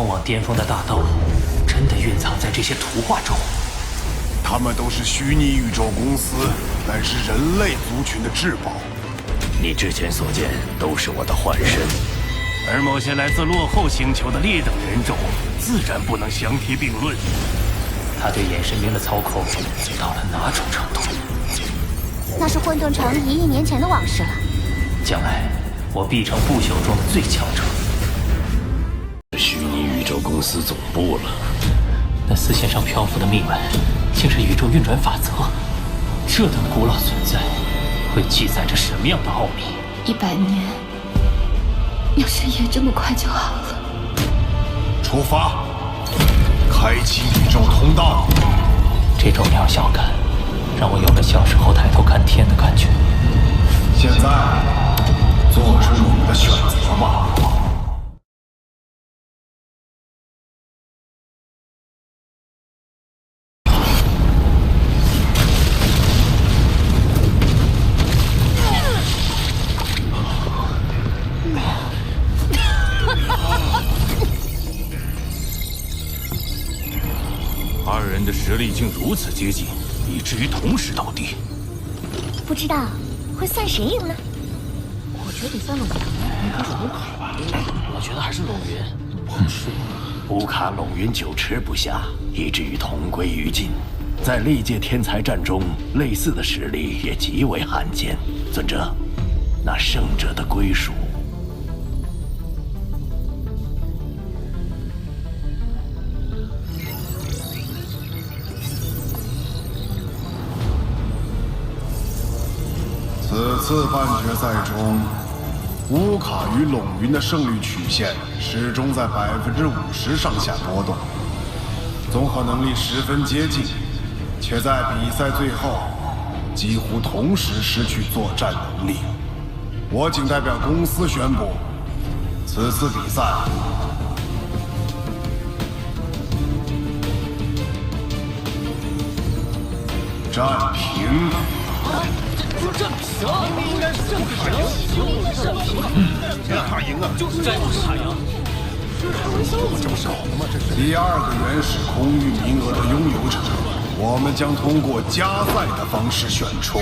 通往巅峰的大道，真的蕴藏在这些图画中。他们都是虚拟宇宙公司，乃是人类族群的至宝。你之前所见都是我的幻身，而某些来自落后星球的劣等人种，自然不能相提并论。他对眼神兵的操控到了哪种程度？那是混沌城1亿年前的往事了。将来我必成不朽中的最强者。虚拟宇宙公司总部了。那丝线上漂浮的密文，竟是宇宙运转法则。这等古老存在，会记载着什么样的奥秘？100年，要是也这么快就好了。出发，开启宇宙通道。这种渺小感，让我有了小时候抬头看天的感觉。现在，做出你的选择吧。二人的实力竟如此接近，以至于同时倒地。不知道会算谁赢呢？我觉得得算龙云，应该是乌卡吧。我觉得还是龙云。乌卡龙云久持不下，以至于同归于尽。在历届天才战中，类似的实力也极为罕见。尊者，那胜者的归属。此次半决赛中，乌卡与陇云的胜率曲线始终在50%上下波动，综合能力十分接近，且在比赛最后几乎同时失去作战能力。我谨代表公司宣布，此次比赛战平。战平，应该是战平。让他赢啊！就是这样，他赢。这么搞的吗？这是第二个原始空域名额的拥有者，我们将通过加赛的方式选出。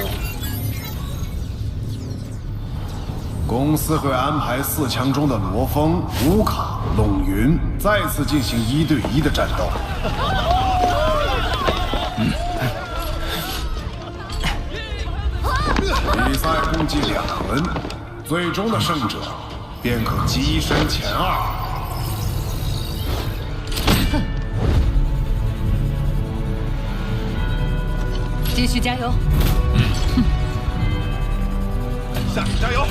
公司会安排4强中的罗峰、乌卡、陇云再次进行1对1的战斗。比赛共计2轮，最终的胜者便可跻身前2。继续加油！下去加油！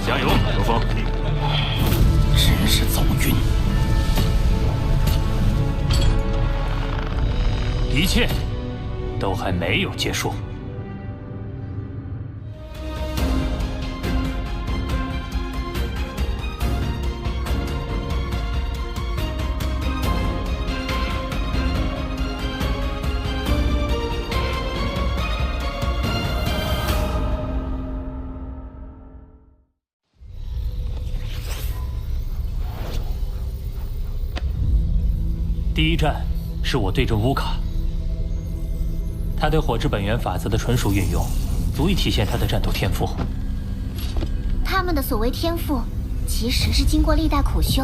加油，罗峰！真是走运。一切都还没有结束。第一战是我对阵乌卡，他对火之本源法则的纯熟运用，足以体现他的战斗天赋。他们的所谓天赋，其实是经过历代苦修、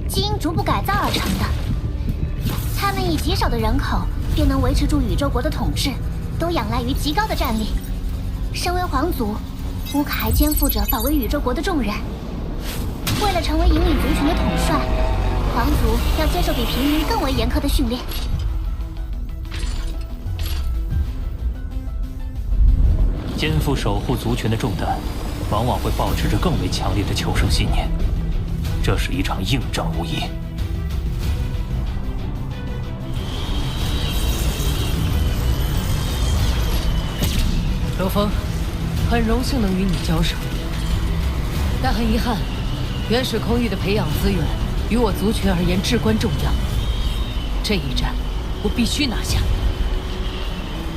基因逐步改造而成的。他们以极少的人口便能维持住宇宙国的统治，都仰赖于极高的战力。身为皇族，乌卡还肩负着保卫宇宙国的重任。为了成为引领族群的统帅，皇族要接受比平民更为严苛的训练。肩负守护族群的重担，往往会保持着更为强烈的求生信念。这是一场硬仗无疑。罗峰，很荣幸能与你交手，但很遗憾，原始空域的培养资源于我族群而言至关重要。这一战，我必须拿下。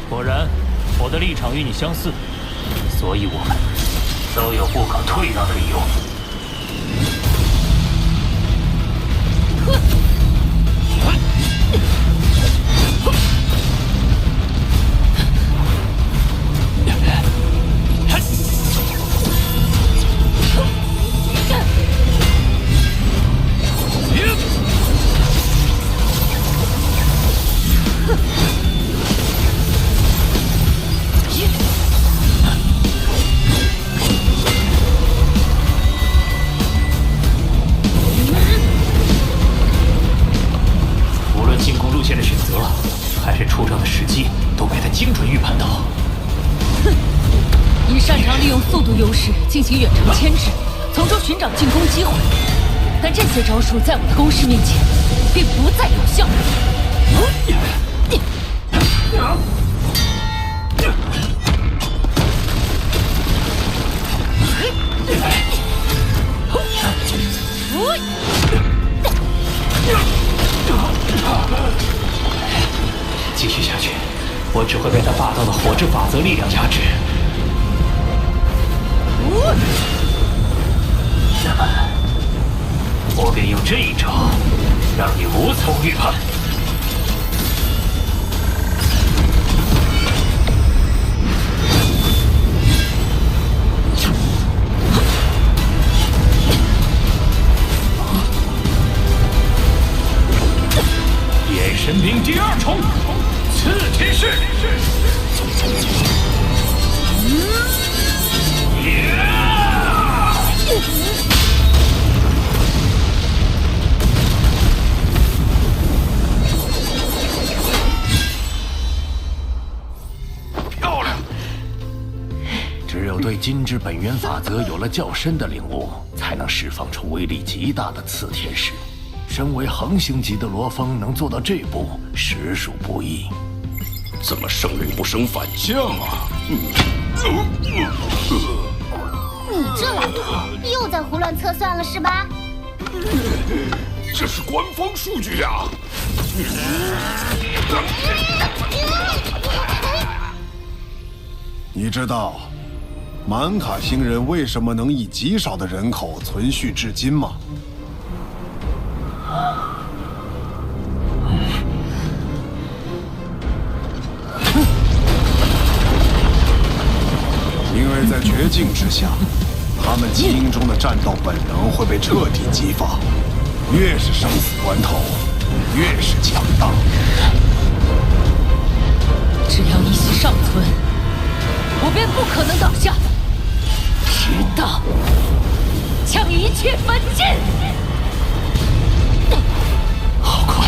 果然，我的立场与你相似，所以我们都有不可退让的理由。哼！出招的时机都被他精准预判到。哼，你擅长利用速度优势进行远程牵制，从中寻找进攻机会，但这些招数在我的攻势面前并不再有效。继续下去，我只会被他霸道的火之法则力量压制。那么，我便用这一招，让你无从预判。眼神兵第二重，刺天式。漂亮！只有对金之本源法则有了较深的领悟，才能释放出威力极大的刺天式。身为恒星级的罗峰能做到这步，实属不易。怎么生人不生反将啊？你这懒头又在胡乱测算了是吧？这是官方数据呀！你知道满卡星人为什么能以极少的人口存续至今吗？因为在绝境之下，他们基因中的战斗本能会被彻底激发，越是生死关头，越是强大。只要一息尚存，我便不可能倒下，直到将一切焚尽。好快，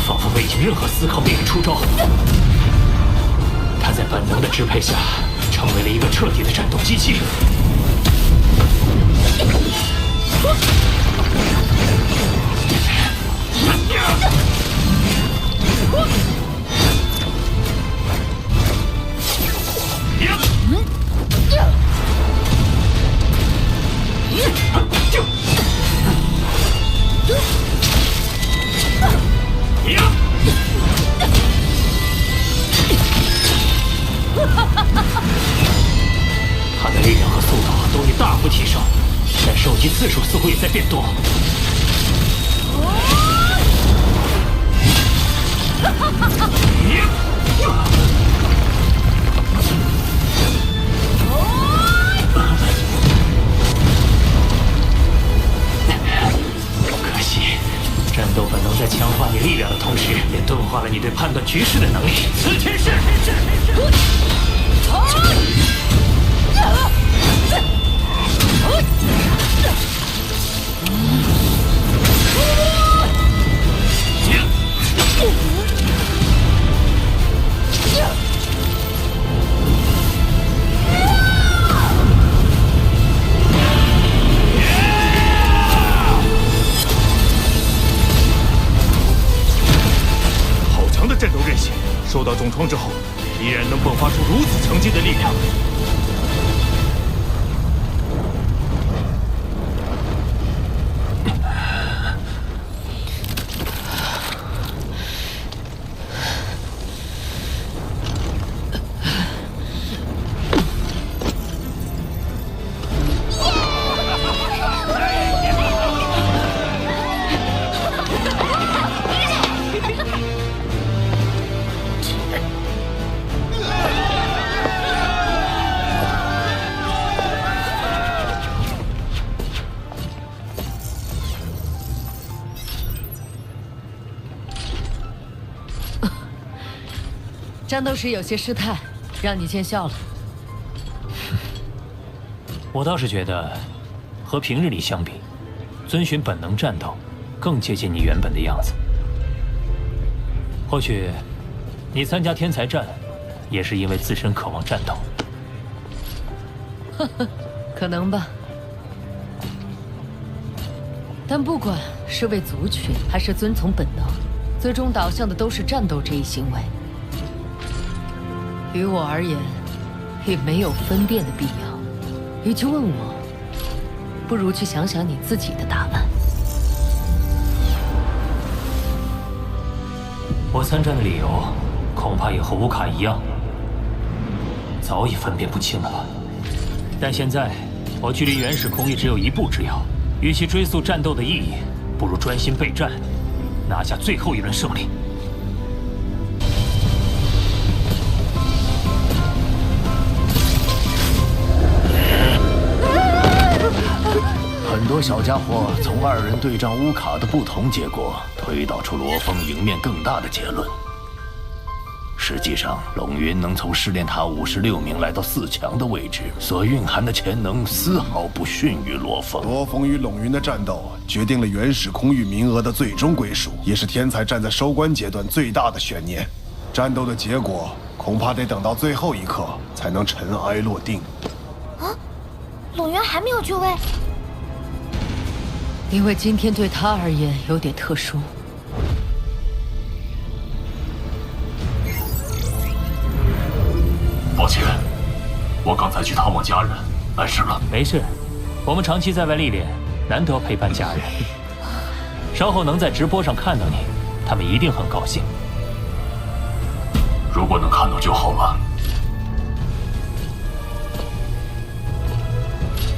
仿佛未经任何思考便已出招。他在本能的支配下，成为了一个彻底的战斗机器。他的力量和速度都已大幅提升，但受击次数似乎也在变多。可惜，战斗本能在强化你力量的同时，也钝化了你对判断局势的能力。此天是。好强的战斗韧性，受到重创之后，依然能迸发出如此强劲的力量。战斗时有些失态，让你见笑了。我倒是觉得，和平日里相比，遵循本能战斗更接近你原本的样子。或许，你参加天才战，也是因为自身渴望战斗。呵呵，可能吧。但不管是为族群，还是遵从本能，最终导向的都是战斗这一行为。于我而言，也没有分辨的必要。与其问我，不如去想想你自己的答案。我参战的理由，恐怕也和乌卡一样，早已分辨不清了吧？但现在，我距离原始空域只有一步之遥。与其追溯战斗的意义，不如专心备战，拿下最后一轮胜利。很多小家伙从2人对战乌卡的不同结果，推导出罗峰赢面更大的结论。实际上，龙云能从试炼塔56名来到4强的位置，所蕴含的潜能丝毫不逊于罗峰。罗峰与龙云的战斗，决定了原始空域名额的最终归属，也是天才战在收官阶段最大的悬念。战斗的结果，恐怕得等到最后一刻才能尘埃落定。啊，龙源还没有就位，因为今天对他而言有点特殊。抱歉，我刚才去探望家人，碍事了。没事，我们长期在外历练，难得陪伴家人。稍后能在直播上看到你，他们一定很高兴。如果能看到就好了。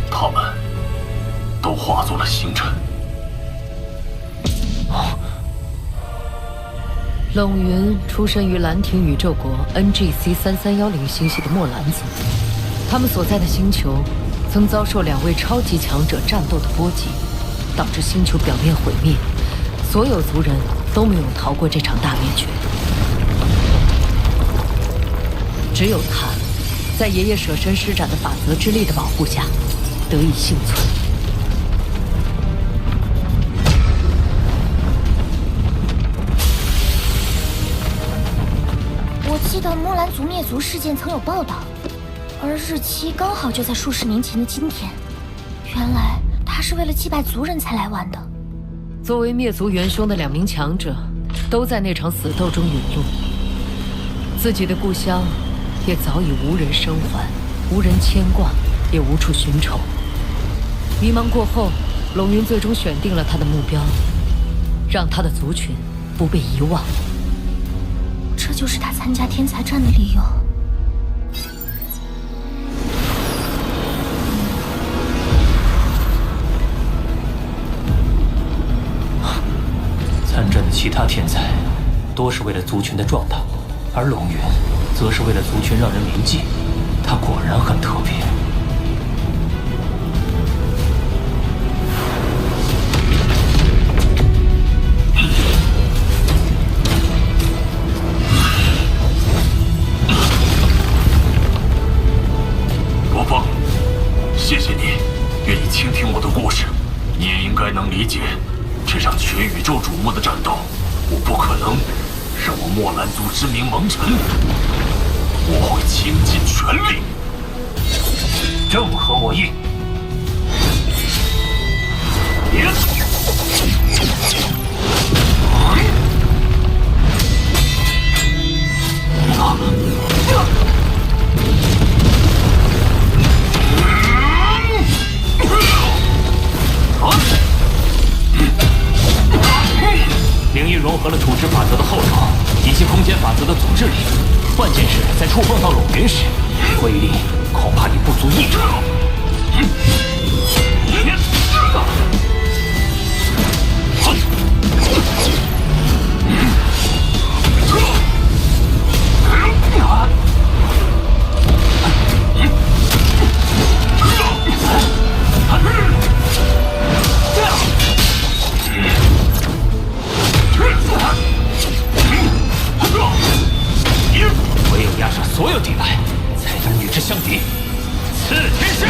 他们都化作了星辰。冷云出身于兰亭宇宙国 NGC3310星系的墨兰族，他们所在的星球曾遭受2位超级强者战斗的波及，导致星球表面毁灭，所有族人都没有逃过这场大灭绝。只有他，在爷爷舍身施展的法则之力的保护下，得以幸存。我记得墨兰族灭族事件曾有报道，而日期刚好就在数十年前的今天。原来他是为了祭拜族人才来玩的。作为灭族元凶的2名强者，都在那场死斗中陨落，自己的故乡也早已无人生还，无人牵挂，也无处寻仇。迷茫过后，龙云最终选定了他的目标，让他的族群不被遗忘。这就是他参加天才战的理由。参战的其他天才，多是为了族群的壮大，而龙云，则是为了族群让人铭记。他果然很特别。罗峰，谢谢你愿意倾听我的故事。你也应该能理解，这场全宇宙瞩目的战斗，我不可能让我墨兰族之名蒙尘。我会倾尽全力。正合我意。灵域融合了处置法则的后手，以及空间法则的组织力。关键是在触碰到龙云时，威力恐怕已不足一成。唯有压上所有地牌，才能与之相敌。刺天使！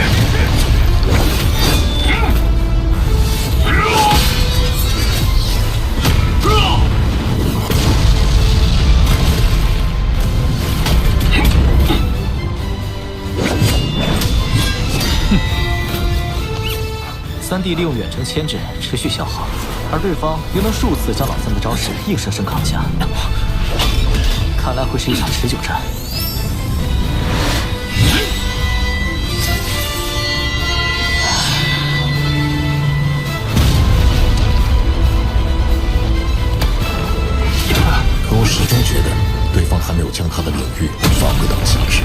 帝利用远程牵制持续消耗，而对方又能数次将老三的招式硬生生扛下，看来会是一场持久战。可我始终觉得对方还没有将他的领域发挥到极致。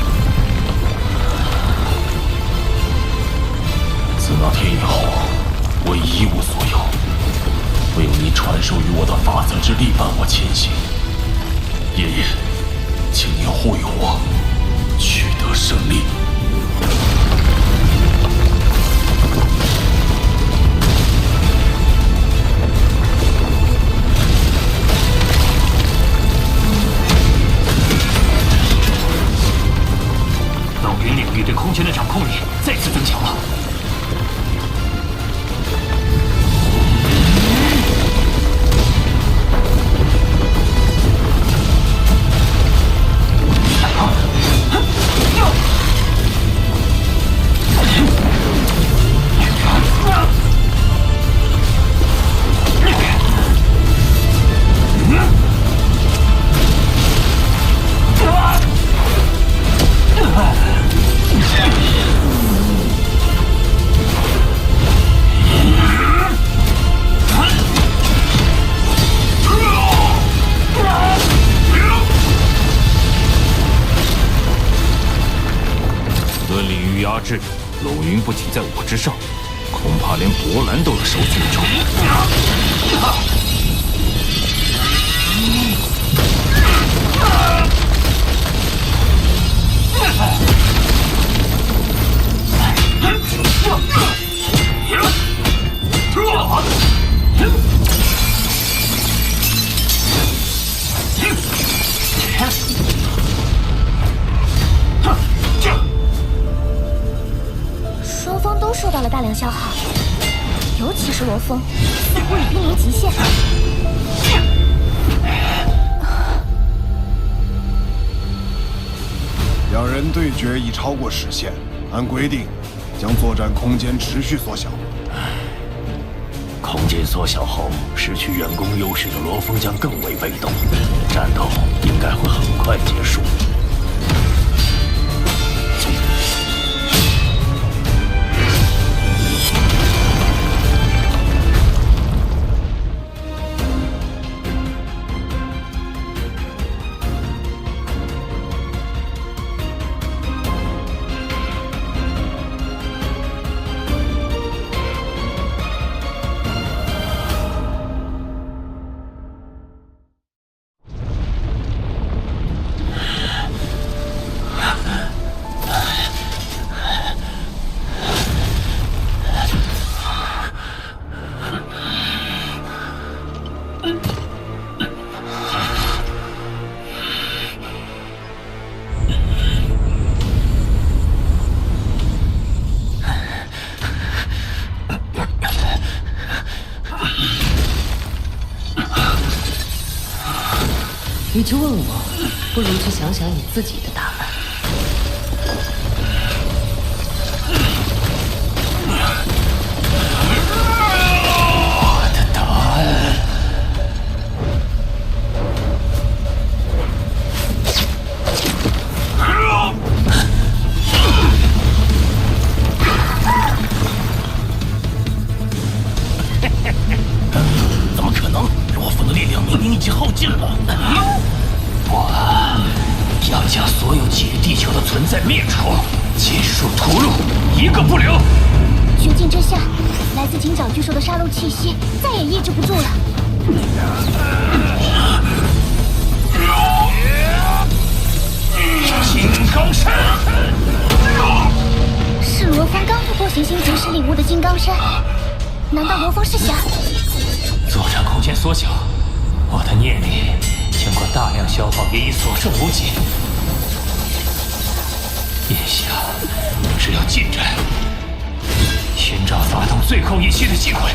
自那天以后，我已一无所有，唯有你传授于我的法则之力伴我前行。爷爷，请您护佑我，取得胜利。冷云领域对空间的掌控力再次增强了。论领域压制，龙云不仅在我之上，恐怕连博兰都有手举中。双方都受到了大量消耗，尤其是罗峰，似乎已濒临极限。两人对决已超过时限，按规定，将作战空间持续缩小。空间缩小后，失去远攻优势的罗峰将更为被动，战斗应该会很快结束。与其问我，不如去想想你自己的答案。我的答案。怎么可能？罗峰的力量明明已经耗尽了。我要将所有基于地球的存在灭除，尽数屠戮，一个不留。绝境之下，来自金角巨兽的杀戮气息再也抑制不住了。金刚山，是罗峰刚突破行星结识礼物的金刚山，难道罗峰是想？作战空间缩小，我的念力经过大量消耗也已所剩无几。眼下只有近战，寻找发动最后一击的机会。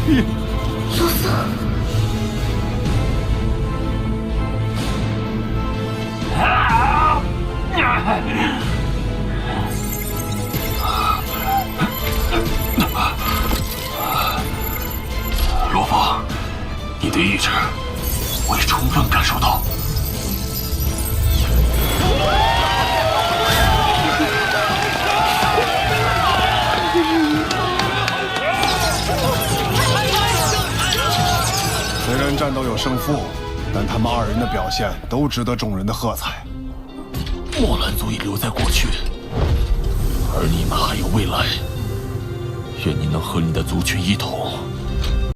罗峰，罗峰，你的意志我已充分感受到。虽然战斗有胜负，但他们二人的表现都值得众人的喝彩。墨兰族已留在过去，而你们还有未来。愿你能和你的族群一同